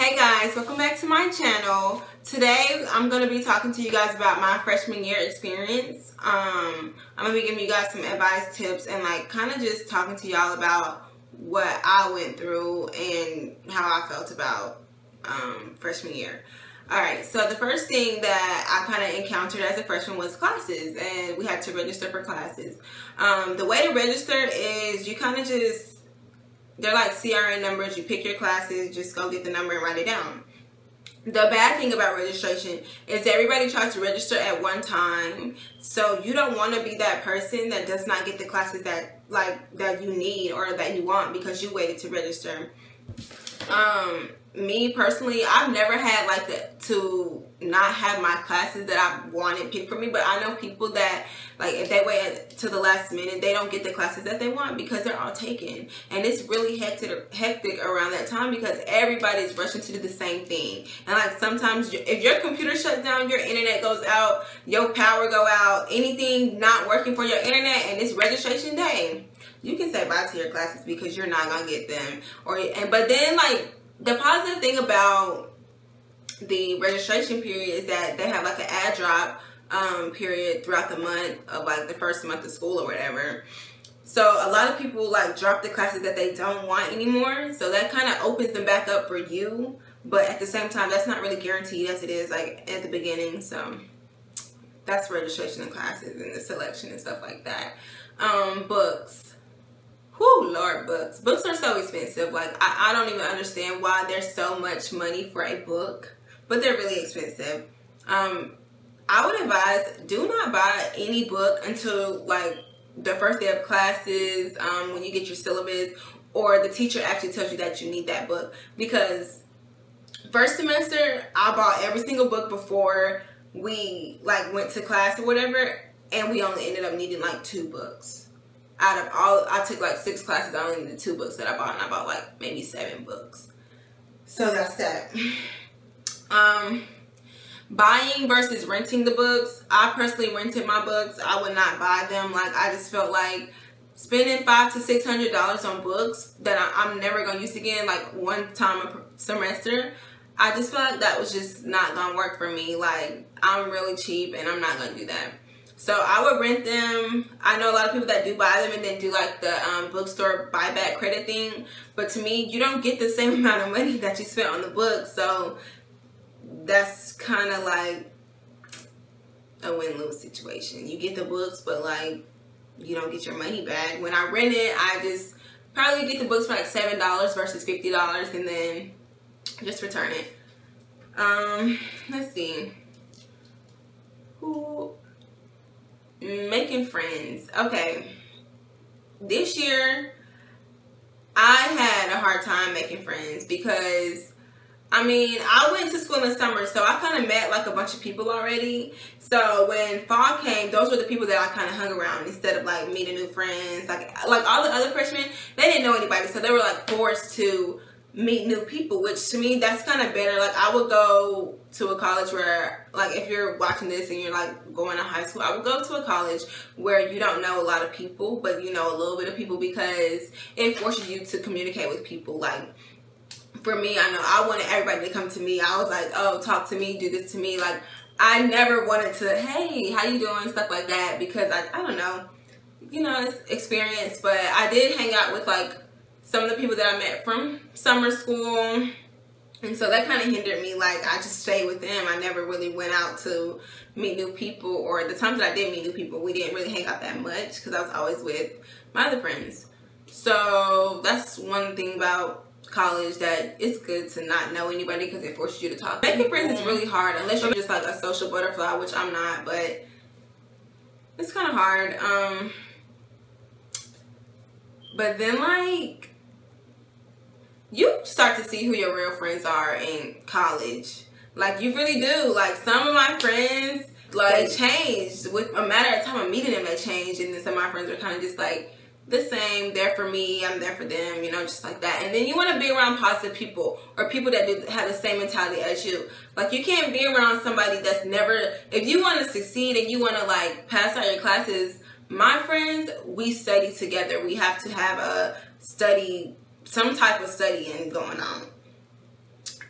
Hey guys, welcome back to my channel. Today I'm going to be talking to you guys about my freshman year experience. I'm going to be giving you guys some advice, tips, and like kind of just talking to y'all about what I went through and how I felt about freshman year. Alright, so the first thing that I kind of encountered as a freshman was classes, and we had to register for classes. The way to register is you kind of just, they're like CRN numbers. You pick your classes, just go get the number and write it down. The bad thing about registration is everybody tries to register at one time. So you don't want to be that person that does not get the classes that you need or that you want because you waited to register. Me personally, I've never had to not have my classes that I wanted picked for me, but I know people that if they wait to the last minute, they don't get the classes that they want because they're all taken. And it's really hectic around that time because everybody's rushing to do the same thing. And sometimes if your computer shuts down, your internet goes out, your power go out, anything not working for your internet, and it's registration day, you can say bye to your classes because you're not gonna get them. But then the positive thing about the registration period is that they have an ad drop period throughout the month of the first month of school or whatever. So a lot of people drop the classes that they don't want anymore. So that kind of opens them back up for you. But at the same time, that's not really guaranteed as it is at the beginning. So that's registration of classes and the selection and stuff like that. Books. Whew, Lord, books. Books are so expensive. I don't even understand why there's so much money for a book, but they're really expensive. I would advise, do not buy any book until the first day of classes, when you get your syllabus, or the teacher actually tells you that you need that book. Because first semester, I bought every single book before we went to class or whatever, and we only ended up needing 2 books. Out of all, I took 6 classes, I only needed 2 books that I bought, and I bought maybe 7 books. So that's that. Buying versus renting the books. I personally rented my books. I would not buy them. I just felt like spending $500 to $600 on books that I'm never gonna use again, one time a semester. I just felt like that was just not gonna work for me. I'm really cheap and I'm not gonna do that. So I would rent them. I know a lot of people that do buy them and then do the bookstore buyback credit thing. But to me, you don't get the same amount of money that you spent on the book. So that's kind of a win-lose situation. You get the books, but you don't get your money back. When I rent it, I just probably get the books for $7 versus $50 and then just return it. Let's see. Making friends. Okay. This year, I had a hard time making friends because, I went to school in the summer, so I kind of met a bunch of people already. So when fall came, those were the people that I kind of hung around instead of meeting new friends. All the other freshmen, they didn't know anybody, so they were forced to meet new people, which to me, that's kind of better. I would go to a college where, if you're watching this and you're going to high school, I would go to a college where you don't know a lot of people, but you know a little bit of people, because it forces you to communicate with people. For me, I know I wanted everybody to come to me. I was oh, talk to me, do this to me. I never wanted to, hey, how you doing, stuff like that, because I don't know, it's experience. But I did hang out with some of the people that I met from summer school, and so that kind of hindered me. I just stayed with them. I never really went out to meet new people, or the times that I did meet new people, we didn't really hang out that much because I was always with my other friends. So that's one thing about college, that it's good to not know anybody because it forces you to talk. Making friends is really hard unless you're just a social butterfly, which I'm not, but it's kind of hard. But then you start to see who your real friends are in college. You really do. Some of my friends, they changed. With a matter of time of meeting them, they changed. And then some of my friends are kind of just the same. They're for me, I'm there for them, just like that. And then you want to be around positive people, or people that have the same mentality as you. You can't be around somebody that's never, if you want to succeed and you want to pass out your classes, my friends, we study together. We have to have some type of studying going on.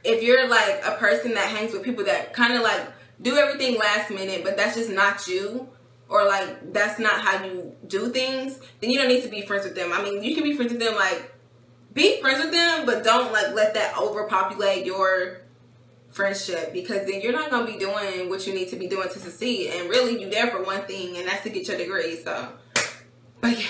if you're like a person that hangs with people that kind of like do everything last minute, but that's just not you, or like that's not how you do things, then you don't need to be friends with them. I mean, you can be friends with them, like be friends with them, but don't like let that overpopulate your friendship, because then you're not gonna be doing what you need to be doing to succeed. And really, you there for one thing, and that's to get your degree. So, but yeah.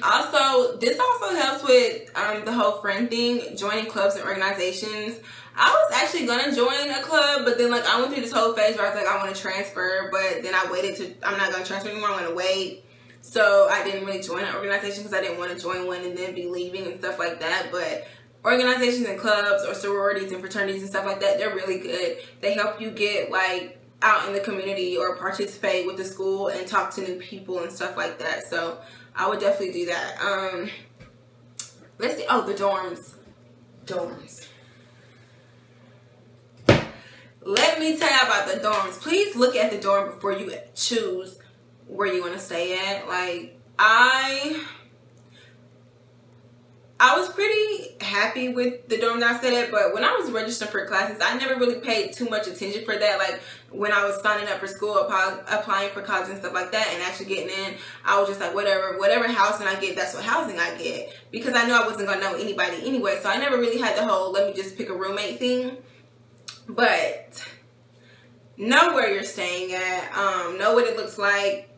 Also, this also helps with the whole friend thing, joining clubs and organizations. I was actually gonna join a club, but then like I went through this whole phase where I was like, I want to transfer, but then I waited to, I'm not gonna transfer anymore, I'm gonna wait. So I didn't really join an organization because I didn't want to join one and then be leaving and stuff like that. But organizations and clubs or sororities and fraternities and stuff like that, they're really good. They help you get like out in the community or participate with the school and talk to new people and stuff like that. So I would definitely do that. Let's see. Oh, the dorms. Let me tell you about the dorms. Please look at the dorm before you choose where you want to stay at. Like I was pretty happy with the dorm that I stayed at, but when I was registering for classes, I never really paid too much attention for that. Like when I was signing up for school, applying for college and stuff like that, and actually getting in, I was just like, whatever housing I get, that's what housing I get, because I knew I wasn't gonna know anybody anyway. So I never really had the whole let me just pick a roommate thing. But know where you're staying at, know what it looks like,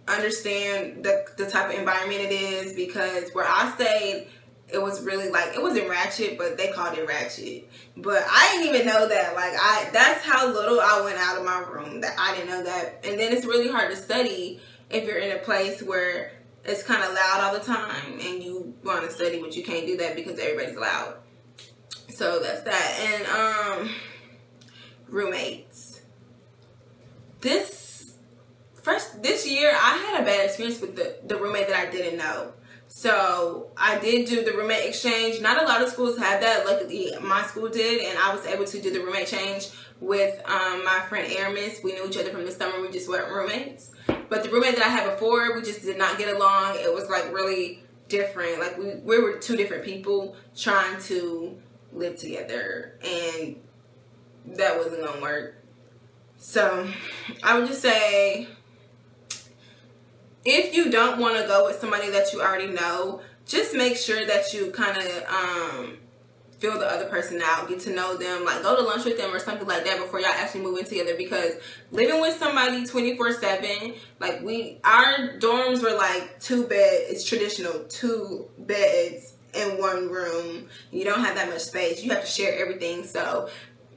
understand the type of environment it is, because where I stayed, it was really like, it wasn't ratchet, but they called it ratchet. But I didn't even know that. Like that's how little I went out of my room, that I didn't know that. And then it's really hard to study if you're in a place where it's kind of loud all the time and you want to study, but you can't do that because everybody's loud. So that's that. And roommates. This year I had a bad experience with the roommate that I didn't know. So I did do the roommate exchange. Not a lot of schools have that. Luckily my school did, and I was able to do the roommate change with my friend Aramis. We knew each other from the summer, we just weren't roommates. But the roommate that I had before, we just did not get along. It was like really different. Like we were two different people trying to live together, and that wasn't gonna work. So I would just say, if you don't want to go with somebody that you already know, just make sure that you kind of feel the other person out, get to know them, like go to lunch with them or something like that before y'all actually move in together. Because living with somebody 24/7, like our dorms were like 2 beds. It's traditional, 2 beds in 1 room. You don't have that much space. You have to share everything. So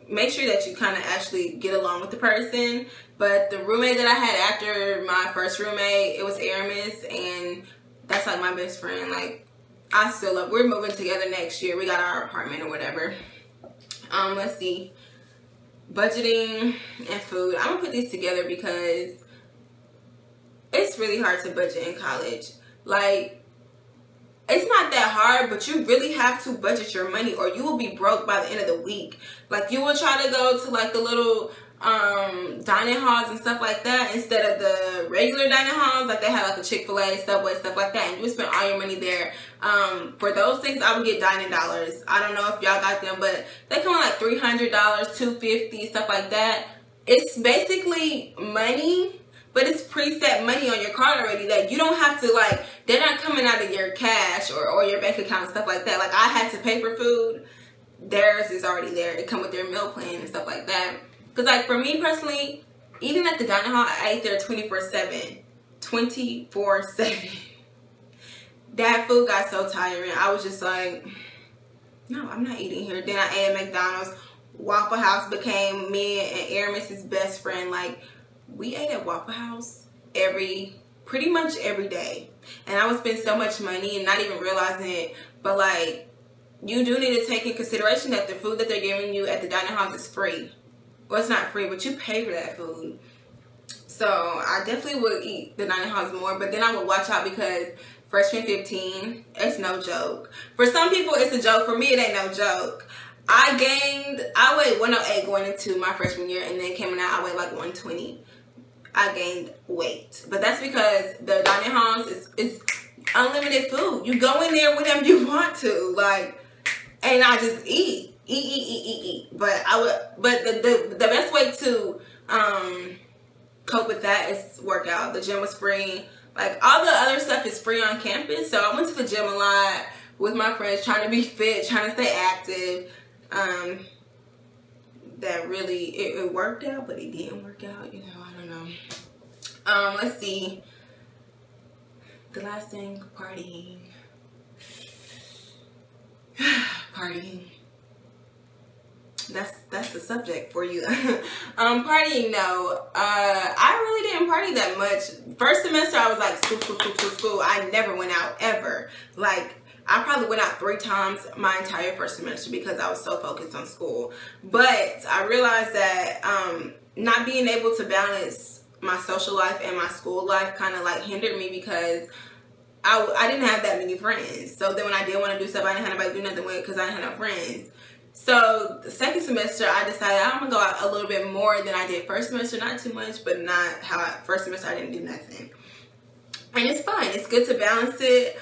make sure that you kind of actually get along with the person. But the roommate that I had after my first roommate, it was Aramis, and that's like my best friend. Like I still love, we're moving together next year. We got our apartment or whatever. Let's see, budgeting and food. I'm gonna put these together because it's really hard to budget in college. Like it's not that hard, but you really have to budget your money or you will be broke by the end of the week. Like you will try to go to like the little dining halls and stuff like that instead of the regular dining halls. Like they have like a Chick-fil-A, Subway, stuff like that, and you would spend all your money there. For those things, I would get dining dollars. I don't know if y'all got them, but they come in like $300, $250, stuff like that. It's basically money, but it's preset money on your card already that you don't have to, like, they're not coming out of your cash or your bank account and stuff like that. Like I had to pay for food. Theirs is already there. They come with their meal plan and stuff like that. Because like for me personally, eating at the dining hall, I ate there 24/7. 24/7. That food got so tiring. I was just like, no, I'm not eating here. Then I ate at McDonald's. Waffle House became me and Aramis's best friend. Like we ate at Waffle House pretty much every day. And I would spend so much money and not even realizing it. But like, you do need to take in consideration that the food that they're giving you at the dining hall is free. Well, it's not free, but you pay for that food. So I definitely would eat the dining halls more, but then I would watch out because freshman 15, it's no joke. For some people, it's a joke. For me, it ain't no joke. I weighed 108 going into my freshman year, and then coming out, I weighed like 120. I gained weight, but that's because the dining halls is unlimited food. You go in there whenever you want to. Like, and I just eat. But the best way to cope with that is work out. The gym was free. Like, all the other stuff is free on campus. So I went to the gym a lot with my friends, trying to be fit, trying to stay active. That really, it worked out, but it didn't work out. You know, I don't know. Let's see. The last thing, partying. Partying. That's the subject for you. Partying, no. I really didn't party that much. First semester, I was like, school. I never went out, ever. Like, I probably went out 3 times my entire first semester because I was so focused on school. But I realized that not being able to balance my social life and my school life kind of like hindered me because I didn't have that many friends. So then when I did want to do stuff, I didn't have anybody to do nothing with because I didn't have no friends. So the second semester, I decided I'm going to go out a little bit more than I did first semester. Not too much, but not how first semester I didn't do nothing. And it's fun. It's good to balance it.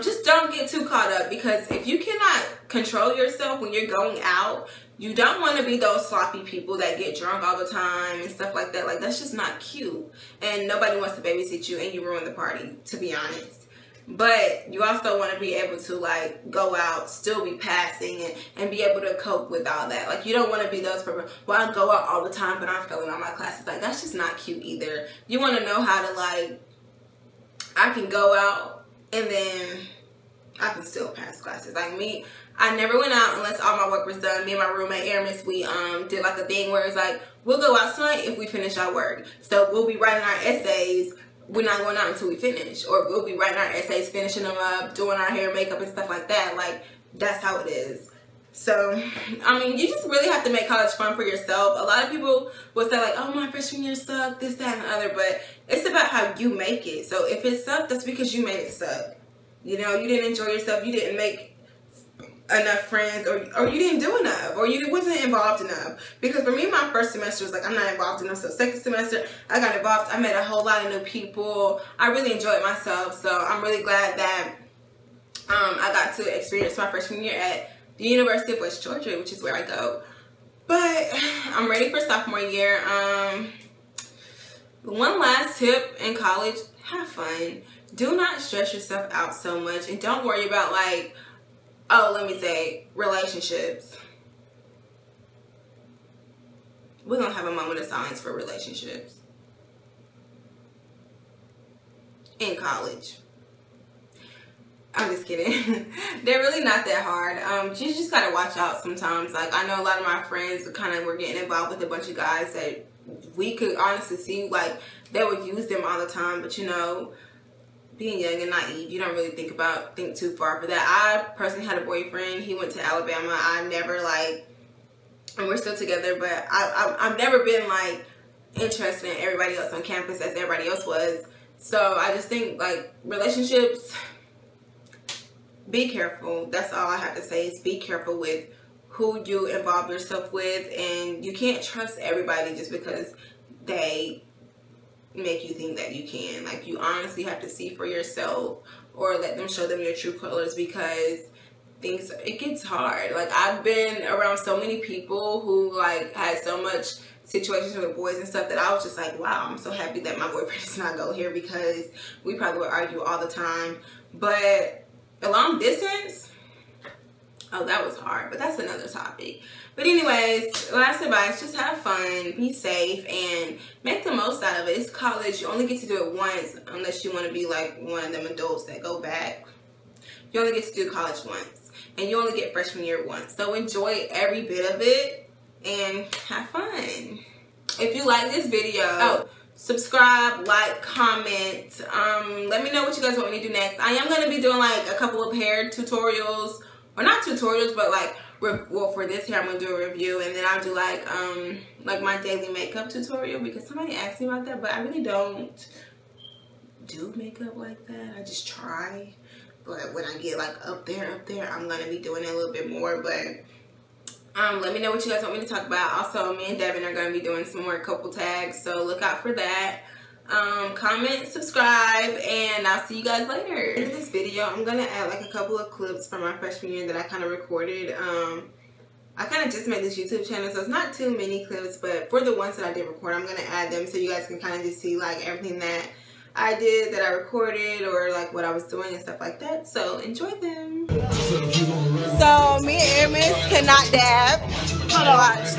Just don't get too caught up, because if you cannot control yourself when you're going out, you don't want to be those sloppy people that get drunk all the time and stuff like that. Like, that's just not cute. And nobody wants to babysit you and you ruin the party, to be honest. But you also want to be able to, like, go out, still be passing, and be able to cope with all that. Like, you don't want to be those people, well, I go out all the time, but I'm failing all my classes. Like, that's just not cute either. You want to know how to, like, I can go out and then I can still pass classes. Like me, I never went out unless all my work was done. Me and my roommate, Aramis, we did like a thing where it's like, we'll go out tonight if we finish our work. So we'll be writing our essays. We're not going out until we finish. Or we'll be writing our essays, finishing them up, doing our hair, makeup, and stuff like that. Like, that's how it is. So, I mean, you just really have to make college fun for yourself. A lot of people will say, like, oh, my freshman year sucked, this, that, and the other. But it's about how you make it. So if it sucked, that's because you made it suck. You know, you didn't enjoy yourself. You didn't make enough friends, or you didn't do enough, or you wasn't involved enough. Because for me, my first semester was like, I'm not involved enough. So second semester, I got involved. I met a whole lot of new people. I really enjoyed myself. So I'm really glad that I got to experience my freshman year at the University of West Georgia, which is where I go. But I'm ready for sophomore year. One last tip in college, have fun. Do not stress yourself out so much, and don't worry about, like, oh, let me say, relationships. We're going to have a moment of silence for relationships in college. I'm just kidding. They're really not that hard. You just gotta watch out sometimes. Like, I know a lot of my friends kind of were getting involved with a bunch of guys that we could honestly see, like, they would use them all the time. But, you know, being young and naive, you don't really think too far for that. I personally had a boyfriend. He went to Alabama. I never, like, and we're still together, but I've never been, like, interested in everybody else on campus as everybody else was. So I just think, like, relationships, be careful. That's all I have to say, is be careful with who you involve yourself with. And you can't trust everybody just because they make you think that you can. Like, you honestly have to see for yourself, or let them show them your true colors, because it gets hard. Like, I've been around so many people who, like, had so much situations with boys and stuff that I was just like, wow, I'm so happy that my boyfriend does not go here, because we probably would argue all the time. But a long distance, oh, that was hard, but that's another topic. But anyways, last advice, just have fun, be safe, and make the most out of it. It's college. You only get to do it once, unless you want to be like one of them adults that go back. You only get to do college once, and you only get freshman year once. So enjoy every bit of it and have fun. If you like this video, subscribe, like, comment. Let me know what you guys want me to do next. I am going to be doing, like, a couple of hair tutorials, or not tutorials, but, like, well, for this hair I'm going to do a review, and then I'll do, like my daily makeup tutorial, because somebody asked me about that, but I really don't do makeup like that. I just try. But when I get, like, up there, I'm going to be doing it a little bit more. But let me know what you guys want me to talk about. Also, me and Devin are going to be doing some more couple tags, so look out for that. Comment, subscribe, and I'll see you guys later. In this video, I'm gonna add like a couple of clips from my freshman year that I kind of recorded. I kind of just made this YouTube channel, so it's not too many clips, but for the ones that I did record, I'm gonna add them so you guys can kind of just see like everything that I did, that I recorded, or like what I was doing and stuff like that. So enjoy them. So me and Aramis cannot dab. Hold on, watch.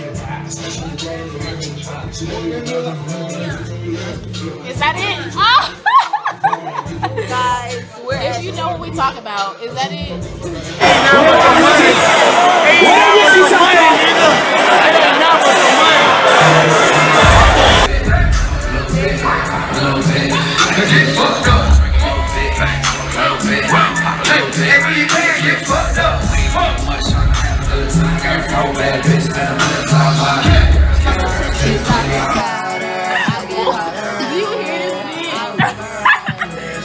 Is that it? Oh! Guys, if you know what we talk about, is that it?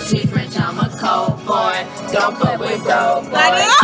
She French, I'm a cold boy. Don't fuck with dope boy.